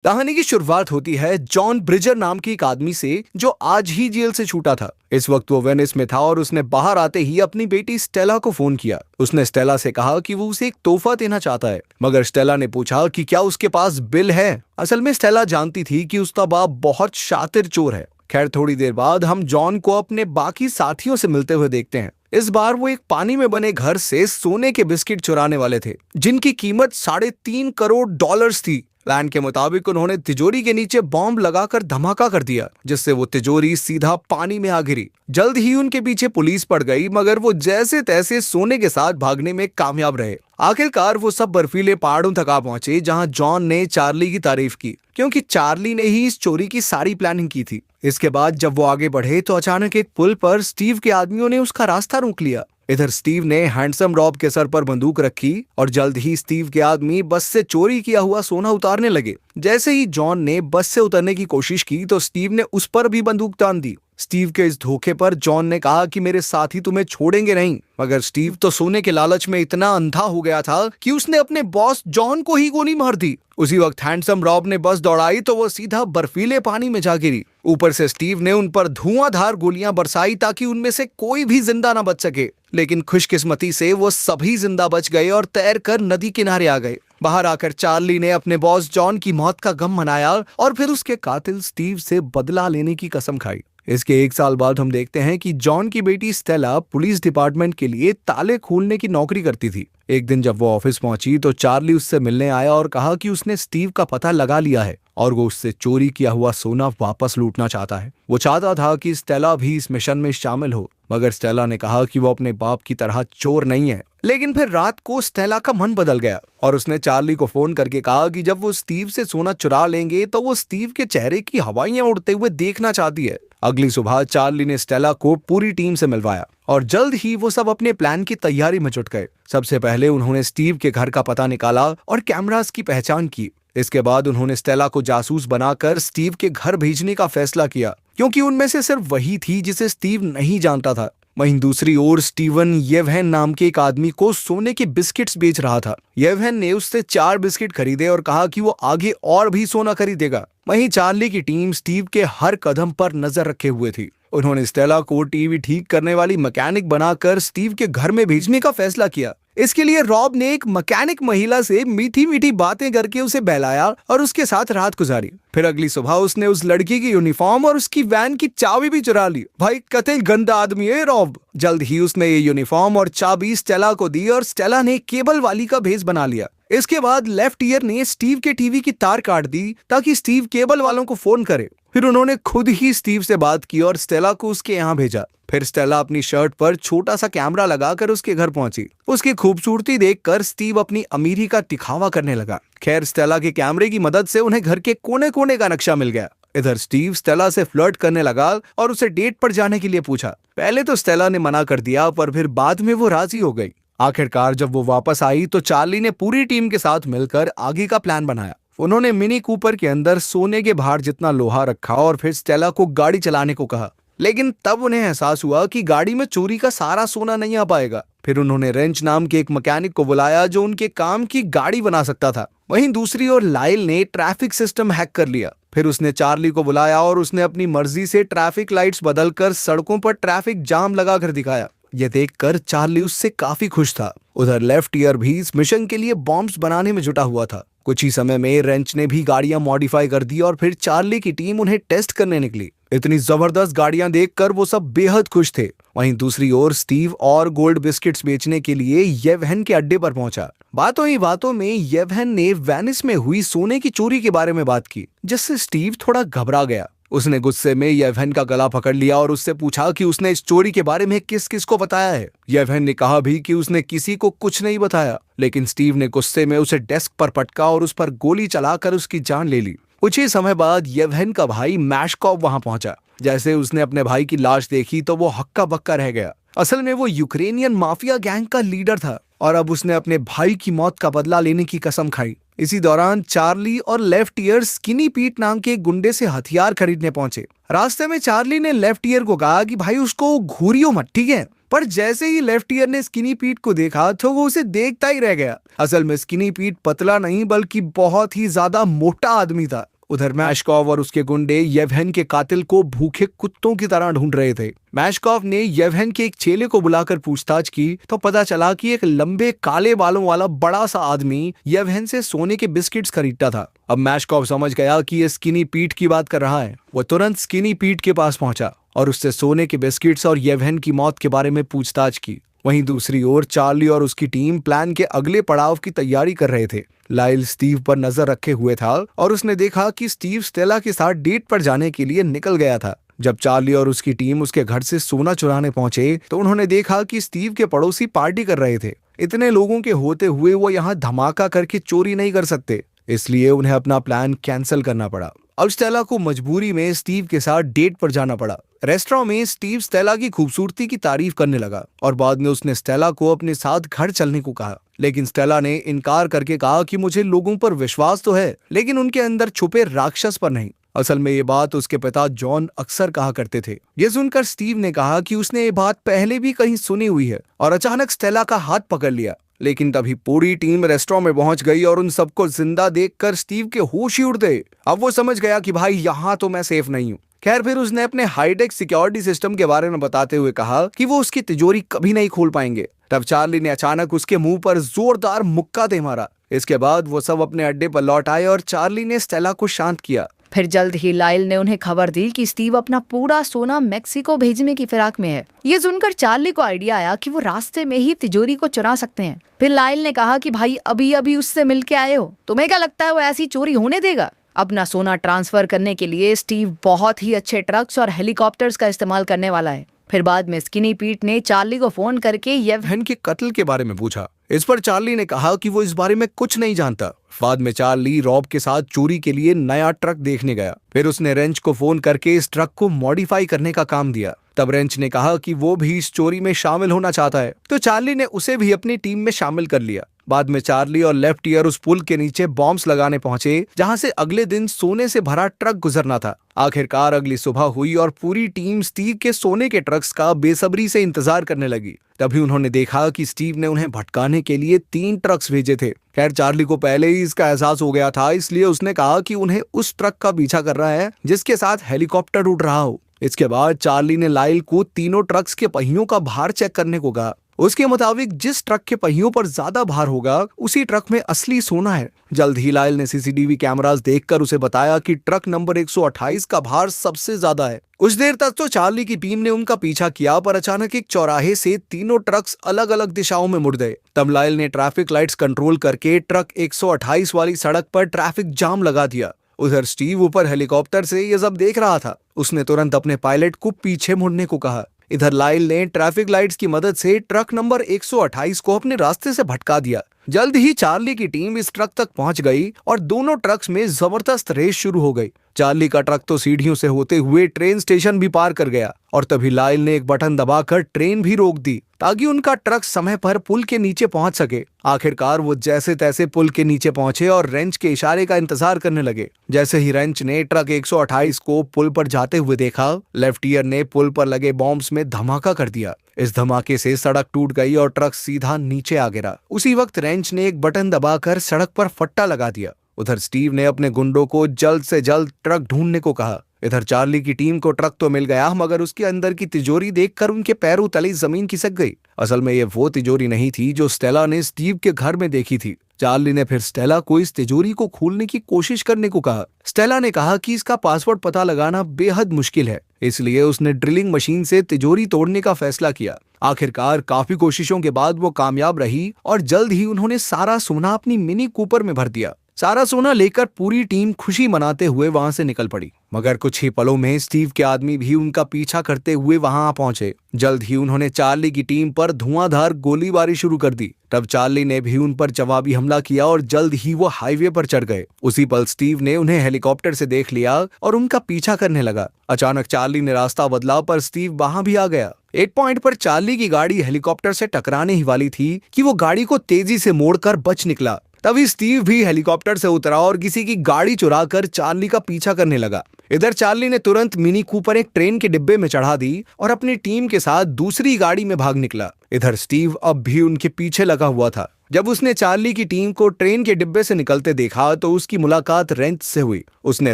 कहानी की शुरुआत होती है जॉन ब्रिजर नाम के एक आदमी से जो आज ही जेल से छूटा था। इस वक्त वो वेनिस में था और उसने बाहर आते ही अपनी बेटी स्टेला को फोन किया। उसने स्टेला से कहा कि वो उसे एक तोहफा देना चाहता है, मगर स्टेला ने पूछा कि क्या उसके पास बिल है। असल में स्टेला जानती थी कि उसका बाप बहुत शातिर चोर है। खैर, थोड़ी देर बाद हम जॉन को अपने बाकी साथियों से मिलते हुए देखते हैं। इस बार वो एक पानी में बने घर से सोने के बिस्किट चुराने वाले थे, जिनकी कीमत $3.5 करोड़ थी। प्लान के मुताबिक उन्होंने तिजोरी के नीचे बॉम्ब लगाकर धमाका कर दिया, जिससे वो तिजोरी सीधा पानी में आ गिरी। जल्द ही उनके पीछे पुलिस पड़ गई, मगर वो जैसे तैसे सोने के साथ भागने में कामयाब रहे। आखिरकार वो सब बर्फीले पहाड़ों तक आ पहुंचे, जहां जॉन ने चार्ली की तारीफ की, क्योंकि चार्ली ने ही इस चोरी की सारी प्लानिंग की थी। इसके बाद जब वो आगे बढ़े तो अचानक एक पुल पर स्टीव के आदमियों ने उसका रास्ता रोक लिया। इधर स्टीव ने हैंडसम रॉब के सर पर बंदूक रखी और जल्द ही स्टीव के आदमी बस से चोरी किया हुआ सोना उतारने लगे। जैसे ही जॉन ने बस से उतरने की कोशिश की तो स्टीव ने उस पर भी बंदूक तान दी। स्टीव के इस धोखे पर जॉन ने कहा कि मेरे साथी तुम्हें छोड़ेंगे नहीं, मगर स्टीव तो सोने के लालच में इतना अंधा हो गया था कि उसने अपने बॉस जॉन को ही गोली मार दी। उसी वक्त हैंडसम रॉब ने बस दौड़ाई तो वो सीधा बर्फीले पानी में जा गिरी। ऊपर से स्टीव ने उन पर धुआंधार गोलियां बरसाई ताकि उनमें से कोई भी जिंदा न बच सके, लेकिन खुशकिस्मती से वो सभी जिंदा बच गए और तैरकर नदी किनारे आ गए। बाहर आकर चार्ली ने अपने बॉस जॉन की मौत का गम मनाया और फिर उसके कातिल स्टीव से बदला लेने की कसम खाई। इसके 1 साल बाद हम देखते हैं कि जॉन की बेटी स्टेला पुलिस डिपार्टमेंट के लिए ताले खोलने की नौकरी करती थी। एक दिन जब वो ऑफिस पहुंची तो चार्ली उससे मिलने आया और कहा कि उसने स्टीव का पता लगा लिया है और वो उससे चोरी किया हुआ सोना वापस लूटना चाहता है। वो चाहता था कि स्टेला भी इस मिशन में शामिल हो, मगर स्टेला ने कहा कि वो अपने बाप की तरह चोर नहीं है। लेकिन फिर रात को स्टेला का मन बदल गया और उसने चार्ली को फोन करके कहा कि जब वो स्टीव से सोना चुरा लेंगे तो वो स्टीव के चेहरे की हवाइयां उड़ते हुए देखना चाहती है। अगली सुबह चार्ली ने स्टेला को पूरी टीम से मिलवाया और जल्द ही वो सब अपने प्लान की तैयारी में जुट गए। सबसे पहले उन्होंने स्टीव के घर का पता निकाला और कैमरास की पहचान की। इसके बाद उन्होंने स्टेला को जासूस बनाकर स्टीव के घर भेजने का फैसला किया, क्योंकि उनमें से सिर्फ वही थी जिसे स्टीव नहीं जानता था। वहीं दूसरी ओर स्टीवन येवहन नाम के एक आदमी को सोने के बिस्किट्स बेच रहा था। येवहन ने उससे 4 बिस्किट खरीदे और कहा कि वो आगे और भी सोना खरीदेगा। वहीं चार्ली की टीम स्टीव के हर कदम पर नजर रखे हुए थी। उन्होंने स्टेला को टीवी ठीक करने वाली मैकेनिक बनाकर स्टीव के घर में भेजने का फैसला किया। इसके लिए रॉब ने एक मैकेनिक महिला से मीठी मीठी बातें करके उसे बहलाया और उसके साथ रात गुजारी। फिर अगली सुबह उसने उस लड़की की यूनिफॉर्म और उसकी वैन की चाबी भी चुरा ली। भाई कतई गंदा आदमी है रॉब। जल्द ही उसने ये यूनिफॉर्म और चाबी स्टेला को दी और स्टेला ने केबल वाली का भेस बना लिया। इसके बाद लेफ्ट ईयर ने स्टीव के टीवी की तार काट दी ताकि स्टीव केबल वालों को फोन करे। फिर उन्होंने खुद ही स्टीव से बात की और स्टेला को उसके यहाँ भेजा। फिर स्टेला अपनी शर्ट पर छोटा सा कैमरा लगाकर उसके घर पहुंची। उसकी खूबसूरती देखकर स्टीव अपनी अमीरी का दिखावा करने लगा। खैर, स्टेला के कैमरे की मदद से उन्हें घर के कोने कोने का नक्शा मिल गया। इधर स्टीव स्टेला से फ्लर्ट करने लगा और उसे डेट पर जाने के लिए पूछा। पहले तो स्टेला ने मना कर दिया, पर फिर बाद में वो राजी हो गई। आखिरकार जब वो वापस आई तो चार्ली ने पूरी टीम के साथ मिलकर आगे का प्लान बनाया। उन्होंने मिनी कूपर के अंदर सोने के भार जितना लोहा रखा और फिर स्टेला को गाड़ी चलाने को कहा। लेकिन तब उन्हें एहसास हुआ कि गाड़ी में चोरी का सारा सोना नहीं आ पाएगा। फिर उन्होंने रेंच नाम के एक मैकेनिक को बुलाया जो उनके काम की गाड़ी बना सकता था। वहीं दूसरी ओर लाइल ने ट्रैफिक सिस्टम हैक कर लिया। फिर उसने चार्ली को बुलाया और उसने अपनी मर्जी से ट्रैफिक लाइट्स बदलकर सड़कों पर ट्रैफिक जाम लगाकर दिखाया। यह देखकर चार्ली उससे काफी खुश था। उधर लेफ्ट ईयर भी इस मिशन के लिए बॉम्ब्स बनाने में जुटा हुआ था। कुछ ही समय में रेंच ने भी गाड़ियां मॉडिफाई कर दी और फिर चार्ली की टीम उन्हें टेस्ट करने निकली। इतनी जबरदस्त गाड़ियां देखकर वो सब बेहद खुश थे। वहीं दूसरी ओर स्टीव और गोल्ड बिस्किट्स बेचने के लिए येवहन के अड्डे पर पहुंचा। बातों ही बातों में येवहन ने वेनिस में हुई सोने की चोरी के बारे में बात की, जिससे स्टीव थोड़ा घबरा गया। उसने गुस्से में येवहन का गला पकड़ लिया और उससे पूछा कि उसने इस चोरी के बारे में किस किस को बताया है। येवहन ने कहा भी कि उसने किसी को कुछ नहीं बताया, लेकिन स्टीव ने गुस्से में उसे डेस्क पर पटका और उस पर गोली चलाकर उसकी जान ले ली। कुछ ही समय बाद येवहन का भाई मैशकॉव वहां पहुंचा। जैसे उसने अपने भाई की लाश देखी तो वो हक्का बक्का रह गया। असल में वो यूक्रेनियन माफिया गैंग का लीडर था और अब उसने अपने भाई की मौत का बदला लेने की कसम खाई। इसी दौरान चार्ली और लेफ्ट ईयर स्किनी पीट नाम के एक गुंडे से हथियार खरीदने पहुंचे। रास्ते में चार्ली ने लेफ्ट ईयर को कहा कि भाई उसको घूरियो मत, ठीक है। पर जैसे ही लेफ्ट ईयर ने स्किनी पीट को देखा तो वो उसे देखता ही रह गया। असल में स्किनी पीट पतला नहीं बल्कि बहुत ही ज्यादा मोटा आदमी था। उधर मैशकॉव और उसके गुंडे येवहेन के कातिल को भूखे कुत्तों की तरह ढूंढ रहे थे। मैशकॉव ने येवहेन के एक चेले को बुलाकर पूछताछ की तो पता चला कि एक लंबे काले बालों वाला बड़ा सा आदमी येवहेन से सोने के बिस्किट्स खरीदता था। अब मैशकॉव समझ गया कि ये स्किनी पीट की बात कर रहा है। वो तुरंत स्किनी पीट के पास पहुंचा और उससे सोने के बिस्किट्स और येवहेन की मौत के बारे में पूछताछ की। वहीं दूसरी ओर चार्ली और उसकी टीम प्लान के अगले पड़ाव की तैयारी कर रहे थे। लाइल स्टीव पर नजर रखे हुए था और उसने देखा कि स्टीव स्टेला के साथ डेट पर जाने के लिए निकल गया था। जब चार्ली और उसकी टीम उसके घर से सोना चुराने पहुंचे तो उन्होंने देखा कि स्टीव के पड़ोसी पार्टी कर रहे थे। इतने लोगों के होते हुए वो यहाँ धमाका करके चोरी नहीं कर सकते, इसलिए उन्हें अपना प्लान कैंसिल करना पड़ा। अब स्टेला को मजबूरी में स्टीव के साथ डेट पर जाना पड़ा। रेस्टोरेंट में स्टीव स्टेला की खूबसूरती की तारीफ करने लगा और बाद में उसने स्टेला को अपने साथ घर चलने को कहा, लेकिन स्टेला ने इनकार करके कहा कि मुझे लोगों पर विश्वास तो है लेकिन उनके अंदर छुपे राक्षस पर नहीं। असल में ये बात उसके पिता जॉन अक्सर कहा करते थे। ये सुनकर स्टीव ने कहा कि उसने ये बात पहले भी कहीं सुनी हुई है और अचानक स्टेला का हाथ पकड़ लिया। लेकिन तभी पूरी टीम रेस्टोरेंट में पहुंच गई और उन सबको जिंदा देखकर स्टीव के होश ही उड़ गए। अब वो समझ गया कि भाई यहाँ तो मैं सेफ नहीं हूँ। खैर फिर उसने अपने हाईटेक सिक्योरिटी सिस्टम के बारे में बताते हुए कहा कि वो उसकी तिजोरी कभी नहीं खोल पाएंगे। तब चार्ली ने अचानक उसके मुंह पर जोरदार मुक्का दे मारा। इसके बाद वो सब अपने अड्डे पर लौट आए और चार्ली ने स्टेला को शांत किया। फिर जल्द ही लाइल ने उन्हें खबर दी कि स्टीव अपना पूरा सोना मेक्सिको भेजने की फिराक में है। ये सुनकर चार्ली को आइडिया आया कि वो रास्ते में ही तिजोरी को चुरा सकते हैं। फिर लाइल ने कहा कि भाई अभी अभी उससे मिलके आए हो, तुम्हें क्या लगता है वो ऐसी चोरी होने देगा? अपना सोना ट्रांसफर करने के लिए स्टीव बहुत ही अच्छे ट्रक्स और हेलीकॉप्टर्स का इस्तेमाल करने वाला है। फिर बाद में स्किनी पीट ने चार्ली को फोन करके येवहेन के कत्ल के बारे में पूछा। इस पर चार्ली ने कहा कि वो इस बारे में कुछ नहीं जानता। बाद में चार्ली रॉब के साथ चोरी के लिए नया ट्रक देखने गया। फिर उसने रेंच को फोन करके इस ट्रक को मॉडिफाई करने का काम दिया। तब रेंच ने कहा कि वो भी इस चोरी में शामिल होना चाहता है, तो चार्ली ने उसे भी अपनी टीम में शामिल कर लिया। बाद में चार्ली और लेफ्ट ईयर उस पुल के नीचे बॉम्ब्स लगाने पहुंचे जहां से अगले दिन सोने से भरा ट्रक गुजरना था। आखिरकार अगली सुबह हुई और पूरी टीम स्टीव के सोने के ट्रक्स का बेसब्री से इंतजार करने लगी। तभी उन्होंने देखा कि स्टीव ने उन्हें भटकाने के लिए 3 ट्रक्स भेजे थे। खैर चार्ली को पहले ही इसका एहसास हो गया था, इसलिए उसने कहा कि उन्हें उस ट्रक का पीछा कर रहा है जिसके साथ हेलीकॉप्टर उड़ रहा हो। इसके बाद चार्ली ने लाइल को तीनों ट्रक्स के पहियों का भार चेक करने को कहा। उसके मुताबिक जिस ट्रक के पहियों पर ज्यादा भार होगा उसी ट्रक में असली सोना है। जल्द ही लाइल ने सीसीटीवी कैमरास देखकर उसे बताया कि ट्रक नंबर 128 का भार सबसे ज्यादा है। कुछ देर तक तो चार्ली की टीम ने उनका पीछा किया, पर अचानक एक चौराहे से तीनों ट्रक्स अलग अलग दिशाओं में मुड़ गए। तब लाइल ने ट्रैफिक लाइट्स कंट्रोल करके ट्रक 128 वाली सड़क पर ट्रैफिक जाम लगा दिया। उधर स्टीव ऊपर हेलीकॉप्टर से ये सब देख रहा था। उसने तुरंत अपने पायलट को पीछे मुड़ने को कहा। इधर लाइल ने ट्रैफिक लाइट्स की मदद से ट्रक नंबर 128 को अपने रास्ते से भटका दिया। जल्द ही चार्ली की टीम इस ट्रक तक पहुंच गई और दोनों ट्रक्स में जबरदस्त रेस शुरू हो गई। चार्ली का ट्रक तो सीढ़ियों से होते हुए ट्रेन स्टेशन भी पार कर गया और तभी लाइल ने एक बटन दबाकर ट्रेन भी रोक दी ताकि उनका ट्रक समय पर पुल के नीचे पहुंच सके। आखिरकार वो जैसे तैसे पुल के नीचे पहुंचे और रेंच के इशारे का इंतजार करने लगे। जैसे ही रेंच ने ट्रक 128 को पुल पर जाते हुए देखा, लेफ्ट ईयर ने पुल पर लगे बॉम्ब्स में धमाका कर दिया। इस धमाके से सड़क टूट गई और ट्रक सीधा नीचे आ गिरा। उसी वक्त रेंच ने एक बटन दबाकर सड़क पर फट्टा लगा दिया। उधर स्टीव ने अपने गुंडों को जल्द से जल्द ट्रक ढूंढने को कहा। इधर चार्ली की टीम को ट्रक तो मिल गया, मगर उसके अंदर की तिजोरी देखकर उनके पैरों तले जमीन खिसक गई। असल में ये वो तिजोरी नहीं थी जो स्टेला ने स्टीव के घर में देखी थी। चार्ली ने फिर स्टेला को इस तिजोरी को खोलने की कोशिश करने को कहा। स्टेला ने कहा कि इसका पासवर्ड पता लगाना बेहद मुश्किल है, इसलिए उसने ड्रिलिंग मशीन से तिजोरी तोड़ने का फैसला किया। आखिरकार काफी कोशिशों के बाद वो कामयाब रही और जल्द ही उन्होंने सारा सोना अपनी मिनी कूपर में भर दिया। सारा सोना लेकर पूरी टीम खुशी मनाते हुए वहां से निकल पड़ी, मगर कुछ ही पलों में स्टीव के आदमी भी उनका पीछा करते हुए वहां आ पहुंचे। जल्द ही उन्होंने चार्ली की टीम पर धुआंधार गोलीबारी शुरू कर दी। तब चार्ली ने भी उन पर जवाबी हमला किया और जल्द ही वो हाईवे पर चढ़ गए। उसी पल स्टीव ने उन्हें हेलीकॉप्टर से देख लिया और उनका पीछा करने लगा। अचानक चार्ली ने रास्ता बदला, पर स्टीव वहां भी आ गया। एक पॉइंट पर चार्ली की गाड़ी हेलीकॉप्टर से टकराने ही वाली थी कि वो गाड़ी को तेजी से मोड़कर बच निकला। तभी स्टीव भी हेलीकॉप्टर से उतरा और किसी की गाड़ी चुरा कर चार्ली का पीछा करने लगा। इधर चार्ली ने तुरंत मिनी कूपर एक ट्रेन के डिब्बे में चढ़ा दी और अपनी टीम के साथ दूसरी गाड़ी में भाग निकला। इधर स्टीव अब भी उनके पीछे लगा हुआ था। जब उसने चार्ली की टीम को ट्रेन के डिब्बे से निकलते देखा तो उसकी मुलाकात रेंच से हुई। उसने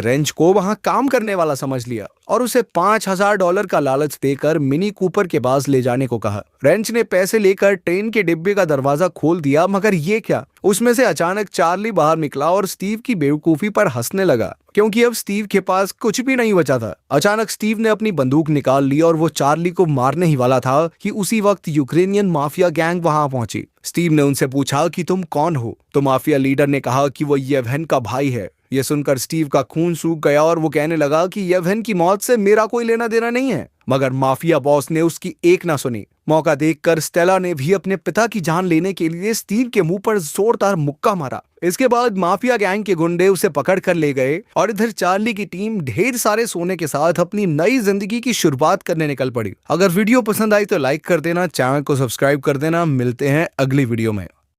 रेंच को वहां काम करने वाला समझ लिया और उसे $5000 का लालच देकर मिनी कूपर के पास ले जाने को कहा। रेंच ने पैसे लेकर ट्रेन के डिब्बे का दरवाजा खोल दिया, मगर ये क्या, उसमें से अचानक चार्ली बाहर निकला और स्टीव की बेवकूफी पर हंसने लगा, क्योंकि अब स्टीव के पास कुछ भी नहीं बचा था। अचानक स्टीव ने अपनी बंदूक निकाल ली और वो चार्ली को मारने ही वाला था कि उसी वक्त यूक्रेनियन माफिया गैंग वहां पहुंची। स्टीव ने उनसे पूछा कि तुम कौन हो, तो माफिया लीडर ने कहा कि वो येवहेन का भाई है। ये सुनकर स्टीव का खून सूख गया और वो कहने लगा कि येवहेन की मौत से मेरा कोई लेना देना नहीं है, मगर माफिया बॉस ने उसकी एक ना सुनी। मौका देखकर स्टेला ने भी अपने पिता की जान लेने के लिए स्टीव के मुंह पर जोरदार मुक्का मारा। इसके बाद माफिया गैंग के गुंडे उसे पकड़ कर ले गए और इधर चार्ली की टीम ढेर सारे सोने के साथ अपनी नई जिंदगी की शुरुआत करने निकल पड़ी। अगर वीडियो पसंद आई तो लाइक कर देना, चैनल को सब्सक्राइब कर देना। मिलते हैं अगली वीडियो में।